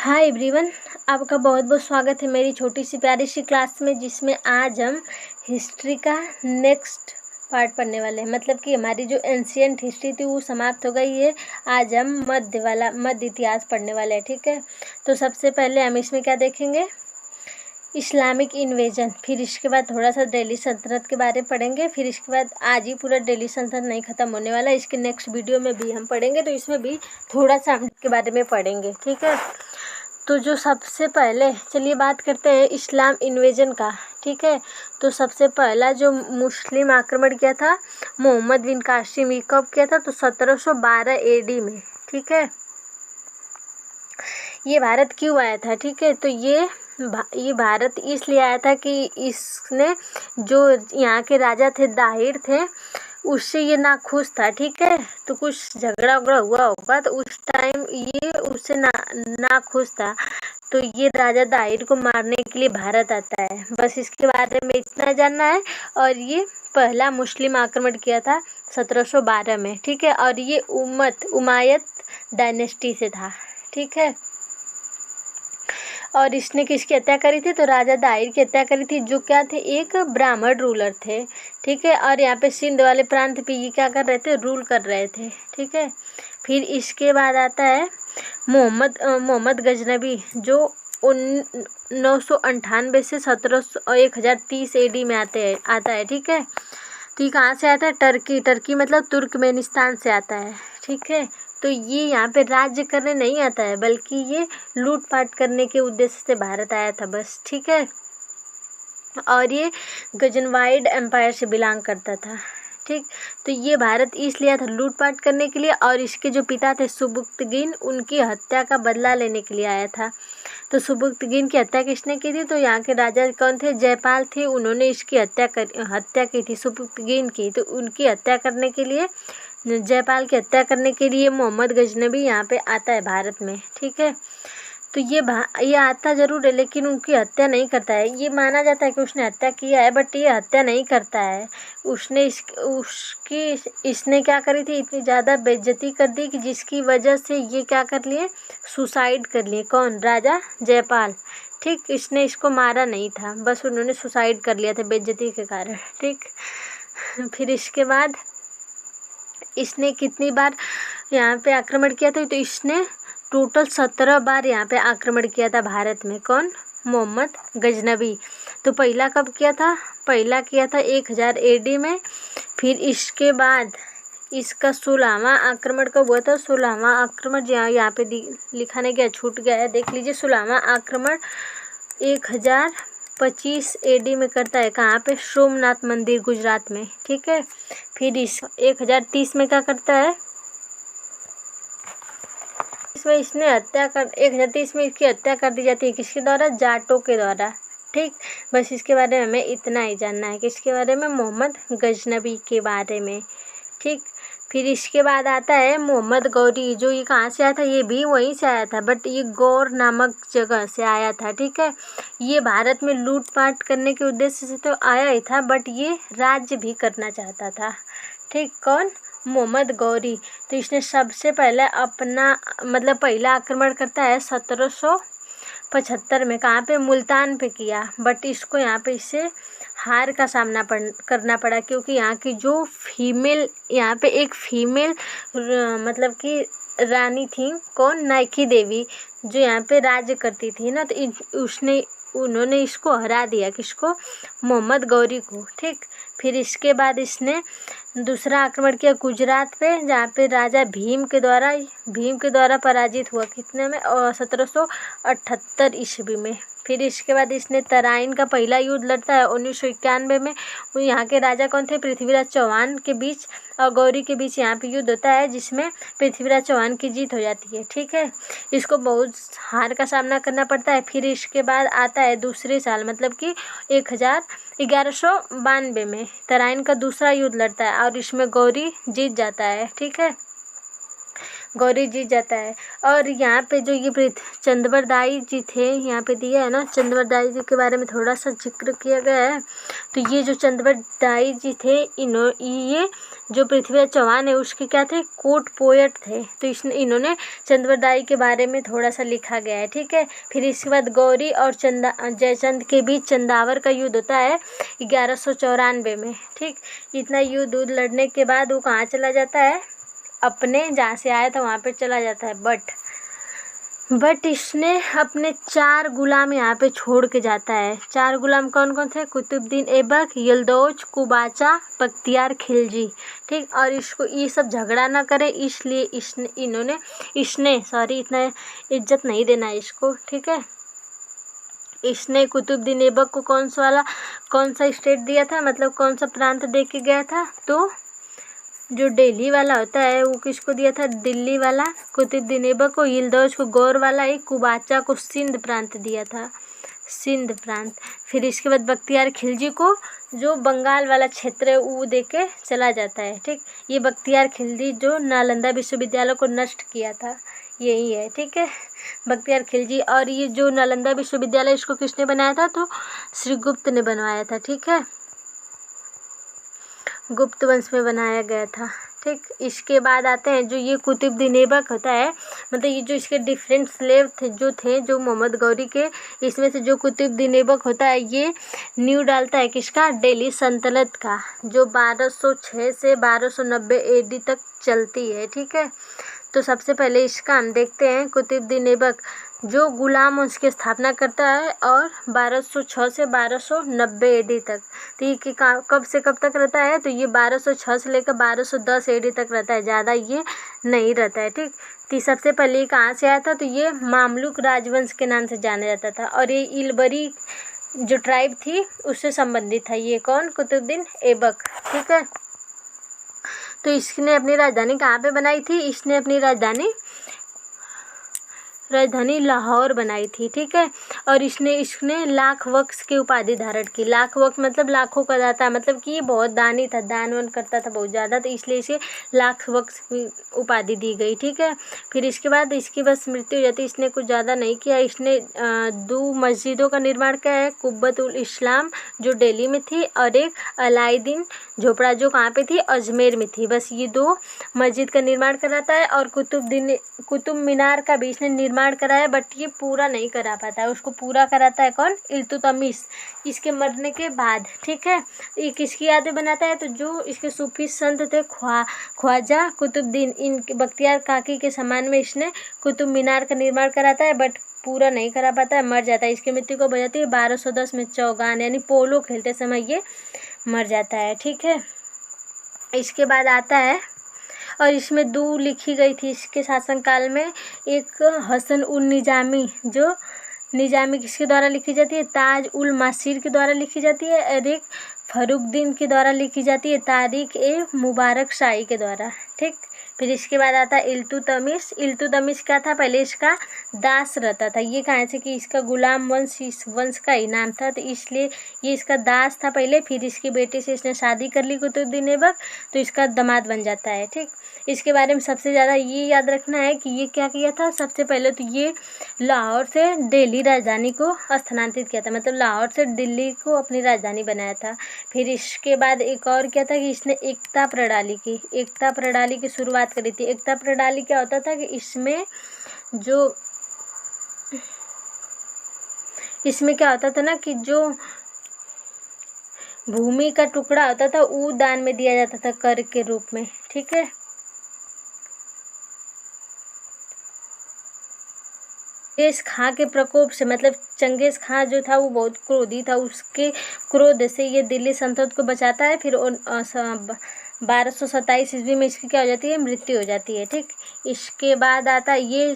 Hi everyone, आपका बहुत बहुत स्वागत है मेरी छोटी सी प्यारी सी क्लास में, जिसमें आज हम हिस्ट्री का नेक्स्ट पार्ट पढ़ने वाले हैं। मतलब कि हमारी जो एंशियंट हिस्ट्री थी वो समाप्त हो गई है। आज हम मध्य इतिहास पढ़ने वाले हैं। ठीक है, तो सबसे पहले हम इसमें क्या देखेंगे, इस्लामिक इन्वेजन। फिर इसके बाद थोड़ा सा दिल्ली सल्तनत के बारे में पढ़ेंगे। फिर इसके बाद आज ही पूरा दिल्ली सल्तनत नहीं ख़त्म होने वाला, इसके नेक्स्ट वीडियो में भी हम पढ़ेंगे, तो इसमें भी थोड़ा सा हम इसके बारे में पढ़ेंगे। ठीक है, तो जो सबसे पहले चलिए बात करते हैं इस्लाम इन्वेजन का। ठीक है, तो सबसे पहला जो मुस्लिम आक्रमण किया था मोहम्मद बिन कासिम, ये कब किया था? तो 1712 AD में। ठीक है, ये भारत क्यों आया था? ठीक है, तो ये भारत इसलिए आया था कि इसने जो यहाँ के राजा थे दाहिर थे, उससे ये नाखुश था। ठीक है, तो कुछ झगड़ा उगड़ा हुआ होगा, तो उस टाइम ये उससे नाखुश था, तो ये राजा दाहिर को मारने के लिए भारत आता है। बस इसके बारे में इतना जानना है। और ये पहला मुस्लिम आक्रमण किया था 1712 में। ठीक है, और ये उमायद डायनेस्टी से था। ठीक है, और इसने किसकी हत्या करी थी? तो राजा दाहिर की हत्या करी थी, जो क्या थे, एक ब्राह्मण रूलर थे। ठीक है, और यहाँ पे सिंध वाले प्रांत पे ये क्या कर रहे थे, रूल कर रहे थे। ठीक है, फिर इसके बाद आता है मोहम्मद गजनबी, जो 998 से 1030 AD में आता है। ठीक है, तो ये कहाँ से आता है? टर्की मतलब तुर्कमेनिस्तान से आता है। ठीक है, तो ये यहाँ पे राज्य करने नहीं आता है, बल्कि ये लूटपाट करने के उद्देश्य से भारत आया था बस। ठीक है, और ये गजनवाइड एम्पायर से बिलोंग करता था। ठीक, तो ये भारत इसलिए आया था लूटपाट करने के लिए, और इसके जो पिता थे सुबुक्तगिन, उनकी हत्या का बदला लेने के लिए आया था। तो सुबुक्तगिन की हत्या किसने की थी? तो यहाँ के राजा कौन थे? जयपाल थे, उन्होंने इसकी हत्या की थी सुबुक्तगिन की। तो उनकी हत्या करने के लिए, जयपाल की हत्या करने के लिए मोहम्मद गजनबी यहाँ पे आता है भारत में। ठीक है, तो ये आता ज़रूर है, लेकिन उनकी हत्या नहीं करता है। ये माना जाता है कि उसने हत्या किया है, बट ये हत्या नहीं करता है। इसने क्या करी थी, इतनी ज़्यादा बेइज्जती कर दी कि जिसकी वजह से ये क्या कर लिए, सुसाइड कर लिए। कौन? राजा जयपाल। ठीक, इसने इसको मारा नहीं था, बस उन्होंने सुसाइड कर लिया था बेइज्जती के कारण। ठीक, फिर इसके बाद इसने कितनी बार यहाँ पे आक्रमण किया था? तो इसने टोटल 17 बार यहाँ पे आक्रमण किया था भारत में। कौन? मोहम्मद गजनबी। तो पहला कब किया था? पहला किया था 1000 AD में। फिर इसके बाद इसका 16वां आक्रमण कब हुआ था? 16वां आक्रमण यहाँ पे लिखा नहीं गया, छूट गया है, देख लीजिए। 16वां आक्रमण 1025 AD में करता है। कहाँ पे? सोमनाथ मंदिर, गुजरात में। ठीक है, फिर इस 1030 में क्या करता है? इसमें इसने 1030 में इसकी हत्या कर दी जाती है। किसके द्वारा? जाटों के द्वारा। ठीक, बस इसके बारे में हमें इतना ही जानना है, किसके बारे में? मोहम्मद गजनबी के बारे में। ठीक, फिर इसके बाद आता है मोहम्मद गौरी, जो ये कहाँ से आया था? ये भी वहीं से आया था, बट ये गौर नामक जगह से आया था। ठीक है, ये भारत में लूटपाट करने के उद्देश्य से तो आया ही था, बट ये राज्य भी करना चाहता था। ठीक, कौन? मोहम्मद गौरी। तो इसने सबसे पहले अपना मतलब पहला आक्रमण करता है 1775 में। कहाँ पे? मुल्तान पे किया, बट इसको यहाँ पे इससे हार का सामना करना पड़ा, क्योंकि यहाँ की जो फीमेल, यहाँ पे एक फीमेल मतलब कि रानी थी। कौन? नाइकी देवी, जो यहाँ पे राज्य करती थी ना, तो उन्होंने इसको हरा दिया। किसको? मोहम्मद गौरी को। ठीक, फिर इसके बाद इसने दूसरा आक्रमण किया गुजरात पे, जहाँ पे राजा भीम के द्वारा पराजित हुआ। कितने में? 1778 ईस्वी में। फिर इसके बाद इसने तराइन का पहला युद्ध लड़ता है 1991 में। यहाँ के राजा कौन थे? पृथ्वीराज चौहान के बीच और गौरी के बीच यहाँ पे युद्ध होता है, जिसमें पृथ्वीराज चौहान की जीत हो जाती है। ठीक है, इसको बहुत हार का सामना करना पड़ता है। फिर इसके बाद आता है दूसरे साल, मतलब कि 1192 में तराइन का दूसरा युद्ध लड़ता है, और इसमें गौरी जीत जाता है। ठीक है, गौरी जीत जाता है। और यहाँ पे जो ये चंद्रवरदाई जी थे, यहाँ पे दिया है ना, चंद्रवरदाई जी के बारे में थोड़ा सा जिक्र किया गया है। तो ये जो चंद्रवरदाई जी थे, ये जो पृथ्वीराज चौहान है उसके क्या थे, कोर्ट पोएट थे। तो इन्होंने चंद्रवरदाई के बारे में थोड़ा सा लिखा गया है, ठीक है। फिर इसके बाद गौरी और जयचंद के बीच चंदावर का युद्ध होता है 1194 में, ठीक। इतना युद्ध लड़ने के बाद वो कहाँ चला जाता है, अपने जहाँ से आया था वहाँ पे चला जाता है। बट इसने अपने 4 गुलाम यहाँ पे छोड़ के जाता है। 4 गुलाम कौन कौन थे, कुतुबुद्दीन ऐबक, यल्दौज, कुबाचा, बख्तियार खिलजी, ठीक। और इसको ये सब झगड़ा ना करे इसलिए इसने इतना इज्जत नहीं देना है इसको, ठीक है। इसने कुतुबुद्दीन ऐबक को कौन सा स्टेट दिया था, मतलब कौन सा प्रांत दे के गया था, तो जो दिल्ली वाला होता है वो किसको दिया था, दिल्ली वाला कुतुबुद्दीन ऐबक को, यल्दौज को गौर वाला, एक कुबाचा को सिंध प्रांत दिया था, सिंध प्रांत। फिर इसके बाद बख्तियार खिलजी को जो बंगाल वाला क्षेत्र है वो दे के चला जाता है, ठीक। ये बख्तियार खिलजी जो नालंदा विश्वविद्यालय को नष्ट किया था, यही है, ठीक है, बख्तियार खिलजी। और ये जो नालंदा विश्वविद्यालय इसको किसने बनाया था, तो श्रीगुप्त ने बनवाया था, ठीक है, गुप्त वंश में बनाया गया था, ठीक। इसके बाद आते हैं जो ये कुतुबुद्दीन ऐबक होता है, मतलब ये जो इसके डिफरेंट स्लेव थे जो मोहम्मद गौरी के, इसमें से जो कुतुबुद्दीन ऐबक होता है ये न्यू डालता है किसका, दिल्ली सल्तनत का, जो 1206 से 1290 AD तक चलती है, ठीक है। तो सबसे पहले इसका हम देखते हैं, कुतुबुद्दीन ऐबक जो गुलाम वंश की स्थापना करता है और 1206 से 1290 AD तक। तो ये कब से कब तक रहता है, तो ये 1206 से लेकर 1210 AD तक रहता है, ज़्यादा ये नहीं रहता है, ठीक। तो सबसे पहले ये कहाँ से आया था, तो ये मामलुक राजवंश के नाम से जाना जाता था और ये इलबरी जो ट्राइब थी उससे संबंधित था। ये कौन, कुतुबुद्दीन ऐबक, ठीक है। तो इसने अपनी राजधानी कहाँ पे बनाई थी, इसने अपनी राजधानी लाहौर बनाई थी, ठीक है। और इसने लाख वक्स की उपाधि धारण की। लाख वक्स मतलब लाखों का दाता, मतलब कि ये बहुत दानी था, दान वान करता था बहुत ज़्यादा, तो इसलिए इसे लाख वक्स की उपाधि दी गई, ठीक है। फिर इसके बाद इसकी बस मृत्यु हो जाती, इसने कुछ ज़्यादा नहीं किया। इसने 2 मस्जिदों का निर्माण किया है, कुब्बतुल इस्लाम जो दिल्ली में थी और एक अलाउद्दीन झोपड़ा जो कहाँ पे थी, अजमेर में थी। बस ये 2 मस्जिद का निर्माण कराता है। और कुतुब मीनार का भी इसने निर्माण कराया, बट ये पूरा नहीं करा पाता है, उसको पूरा कराता है कौन, इल्तुतमिश, इसके मरने के बाद, ठीक है। ये किसकी यादें बनाता है, तो जो इसके सूफी संत थे ख्वाजा कुतुबुद्दीन, इन बख्तियार काकी के सम्मान में इसने कुतुब मीनार का निर्माण कराता है, बट पूरा नहीं करा पाता है, मर जाता है। इसकी मृत्यु को बजाती है 1210 में चौगान यानी पोलो खेलते समय ये मर जाता है, ठीक है। इसके बाद आता है, और इसमें 2 लिखी गई थी इसके शासनकाल में, एक हसन उल निजामी, जो निजामी किसके द्वारा लिखी जाती है, ताज उल मासिर के द्वारा लिखी जाती है, और एक फरुखुद्दीन के द्वारा लिखी जाती है, तारिक ए मुबारक शाही के द्वारा, ठीक। फिर इसके बाद आता है इल्तुतमिश क्या था, पहले इसका दास रहता था। ये कहाँ से कि इसका गुलाम वंश इस वंश का ही नाम था, तो इसलिए ये इसका दास था पहले। फिर इसकी बेटी से इसने शादी कर ली कुतुबुद्दीन ऐबक, तो इसका दामाद बन जाता है, ठीक। इसके बारे में सबसे ज़्यादा ये याद रखना है कि ये क्या किया था, सबसे पहले तो ये लाहौर से दिल्ली राजधानी को स्थानांतरित किया था, मतलब लाहौर से दिल्ली को अपनी राजधानी बनाया था। फिर इसके बाद एक और क्या था कि इसने एकता प्रणाली की शुरुआत करी थी। एकता प्रणाली क्या होता था कि इसमें क्या होता था ना कि जो भूमि का टुकड़ा होता था वो दान में दिया जाता था कर के रूप में, ठीक है। चंगेज खां के प्रकोप से, मतलब चंगेज खां जो था वो बहुत क्रोधी था, उसके क्रोध से ये दिल्ली सल्तनत को बचाता है। फिर 1227 ईस्वी में इसकी क्या हो जाती है, मृत्यु हो जाती है, ठीक। इसके बाद आता है ये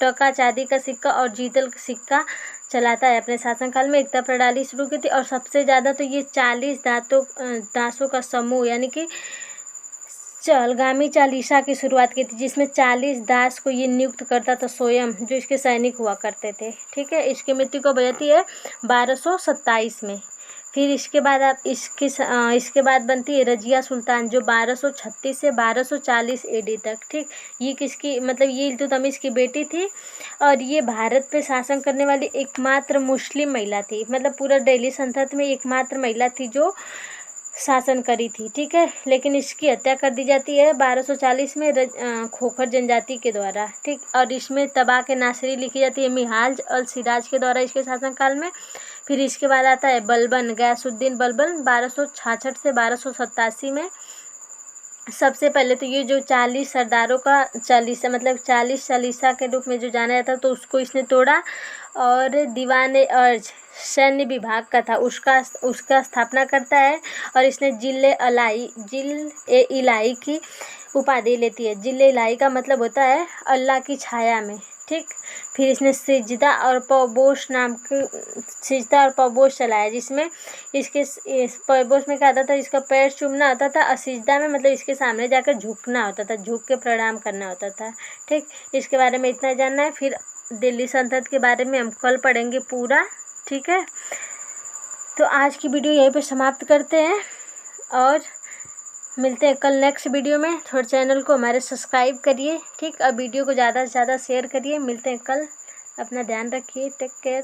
टका चांदी का सिक्का और जीतल सिक्का चलाता है अपने शासनकाल में। एकता प्रणाली शुरू की थी और सबसे ज़्यादा तो ये 40 दासों का समूह यानी कि चलगामी चालीसा की शुरुआत की थी, जिसमें 40 दास को ये नियुक्त करता था स्वयं, जो इसके सैनिक हुआ करते थे, ठीक है। इसकी मृत्यु कब हो जाती है, 1227 में। फिर इसके बाद आप इसके बाद बनती है रजिया सुल्तान, जो 1236 से 1240 AD तक। ठीक, ये किसकी, मतलब ये इल्तुतमिश की बेटी थी और ये भारत पे शासन करने वाली एकमात्र मुस्लिम महिला थी। मतलब पूरा दिल्ली सल्तनत में एकमात्र महिला थी जो शासन करी थी। ठीक है, लेकिन इसकी हत्या कर दी जाती है 1240 में खोखर जनजाति के द्वारा। ठीक, और इसमें तबाह के नासिरी लिखी जाती है मिहाज और सिराज के द्वारा इसके शासनकाल में। फिर इसके बाद आता है बलबन, गयासुद्दीन बलबन 1266 से 1287 में। सबसे पहले तो ये जो 40 सरदारों का चालीसा, मतलब 40 चालीसा के रूप में जो जाना जाता तो उसको इसने तोड़ा, और दीवान अर्ज सैन्य विभाग का था उसका स्थापना करता है, और इसने जिल-ए-इलाही की उपाधि लेती है। जिल-ए-इलाही का मतलब होता है अल्लाह की छाया में। ठीक, फिर इसने सिजदा और पवबोश चलाया, जिसमें इसके इस पवबोश में क्या आता था, इसका पैर चूमना होता था, और सिजदा में मतलब इसके सामने जाकर झुकना होता था, झुक के प्रणाम करना होता था। ठीक, इसके बारे में इतना जानना है। फिर दिल्ली सल्तनत के बारे में हम कल पढ़ेंगे पूरा। ठीक है, तो आज की वीडियो यहीं पे समाप्त करते हैं और मिलते हैं कल नेक्स्ट वीडियो में। थोड़ा चैनल को हमारे सब्सक्राइब करिए। ठीक, अब वीडियो को ज़्यादा से ज़्यादा शेयर करिए। मिलते हैं कल, अपना ध्यान रखिए, टेक केयर।